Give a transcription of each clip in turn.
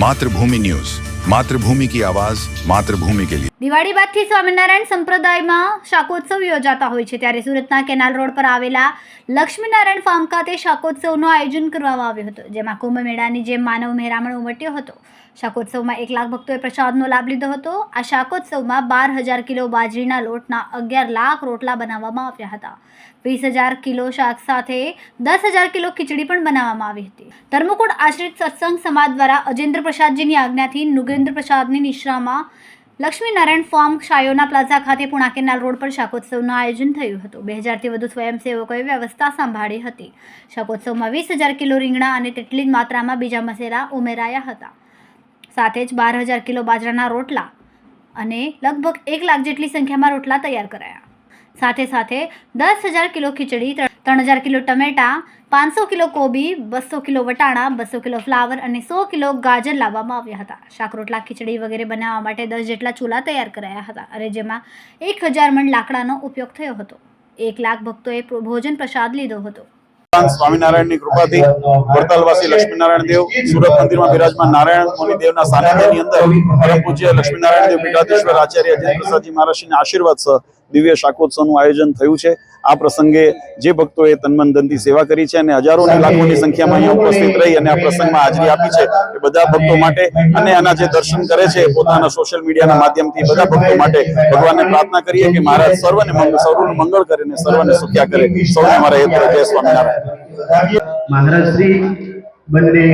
मातृभूमि न्यूज, मातृभूमि की आवाज, मातृभूमि के लिए। દિવાળી બાદથી સ્વામિનારાયણ સંપ્રદાયમાં શાકોત્સવ યોજાતા હોય છે, ત્યારે સુરતના કેનાલ રોડ પર આવેલા લક્ષ્મીનારાયણ ફાર્મ ખાતે શાકોત્સવનું આયોજન કરવામાં આવ્યું હતું, જેમાં કુંભ મેળાની જેમ માનવ મહેરામણ ઉમટ્યો હતો। શાકોત્સવમાં 1 લાખ ભક્તોએ પ્રસાદનો લાભ લીધો હતો। આ શાકોત્સવમાં 12,000 કિલો બાજરીના લોટના 11 લાખ રોટલા બનાવવામાં આવ્યા હતા। 20,000 કિલો શાક સાથે 10,000 કિલો ખીચડી પણ બનાવવામાં આવી હતી। ધર્મકુળ આશ્રિત સત્સંગ સમાજ દ્વારા અજેન્દ્ર પ્રસાદજીની આજ્ઞાથી નુગેન્દ્ર પ્રસાદની નિશ્રામાં લક્ષ્મીનારાયણ ફાર્મ શાયોના પ્લાઝા ખાતે પુણા કેનાલ રોડ પર શાકોત્સવનું આયોજન થયું હતું। 2,000થી વધુ સ્વયંસેવકોએ વ્યવસ્થા સંભાળી હતી। શાકોત્સવમાં 20,000 કિલો રીંગણા અને તેટલી જ માત્રામાં બીજા મસાલા ઉમેરાયા હતા। સાથે જ 12,000 કિલો બાજરાના રોટલા અને લગભગ 1 લાખ જેટલી સંખ્યામાં રોટલા તૈયાર કરાયા। સાથે સાથે 10,000 કિલો ખીચડી, 3,000 કિલો ટમેટા, 500 કિલો કોબી, 200 કિલો વટાણા, 200 કિલો ફ્લાવર અને 100 કિલો ગાજર લાવવામાં આવ્યા હતા। શાક, રોટલા, ખીચડી વગેરે બનાવવા માટે 10 જેટલા ચૂલા તૈયાર કરાયા હતા અને જેમાં 1,000 મણ લાકડાનો ઉપયોગ થયો હતો। 1 લાખ ભક્તોએ ભોજન પ્રસાદ લીધો હતો। સ્વામિનારાયણની કૃપાથી વડતાલવાસી લક્ષ્મીનારાયણ દેવ સુરત મંદિરમાં બિરાજમાન નારાયણ મુનિ દેવના સાનિધ્યની અંદર પરમ પૂજ્ય લક્ષ્મીનારાયણ દેવ પીઠાધીશ્વર આચાર્ય અજેન્દ્ર પ્રસાદજી મહારાજના આશીર્વાદ સહ દિવ્ય શાકોત્સવનું આયોજન થયું છે। આ પ્રસંગે જે ભક્તોએ તનમન ધનથી સેવા કરી છે અને હજારોની લાખોની સંખ્યામાં અહીંયા ઉપસ્થિત રહી અને આ પ્રસંગમાં હાજરી આપી છે, એ બધા ભક્તો માટે અને આના જે દર્શન કરે છે પોતાના સોશિયલ મીડિયાના માધ્યમથી બધા ભક્તો માટે ભગવાનને પ્રાર્થના કરીએ કે મહારાજ સર્વનું મંગળ કરે અને સર્વને સુખ્યા કરે। સૌને મારા હેતુ જય સ્વામિનારાયણ। મહારાજ શ્રી બંને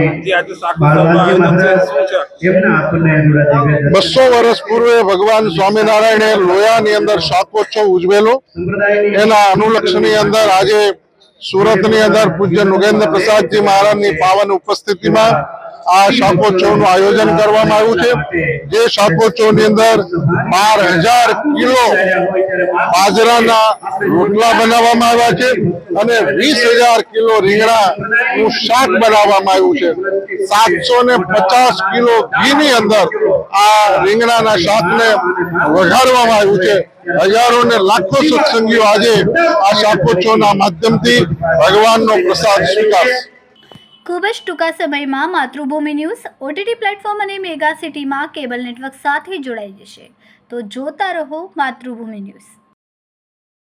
200 વર્ષ પૂર્વે ભગવાન સ્વામિનારાયણે લોયાની અંદર શાકોત્સવ ઉજવેલો, એના અનુલક્ષની અંદર આજે સુરતની અંદર પૂજ્ય નુગેન્દ્ર પ્રસાદજી મહારાજની પાવન ઉપસ્થિતિમાં આ શાકોત્સવનું આયોજન કરવામાં આવ્યું છે। જે શાકોત્સવની અંદર 12,000 કિલો બાજરાના રોટલા બનાવવામાં આવ્યા છે અને 20,000 કિલો રીંગણાનું શાક બનાવવામાં આવ્યું છે। 750 કિલો ઘીની અંદર આ રીંગણાના શાકને વઘારવામાં આવ્યું છે। હજારો ને લાખો સત્સંગીઓ આજે આ શાકોત્સવના માધ્યમથી ભગવાનનો પ્રસાદ સ્વીકારશે। ખૂબ જ ટૂંકા સમયમાં માતૃભૂમિ ન્યૂઝ OTT પ્લેટફોર્મ અને મેગા સિટીમાં કેબલ નેટવર્ક સાથે જોડાઈ જશે, તો જોતા રહો માતૃભૂમિ ન્યૂઝ।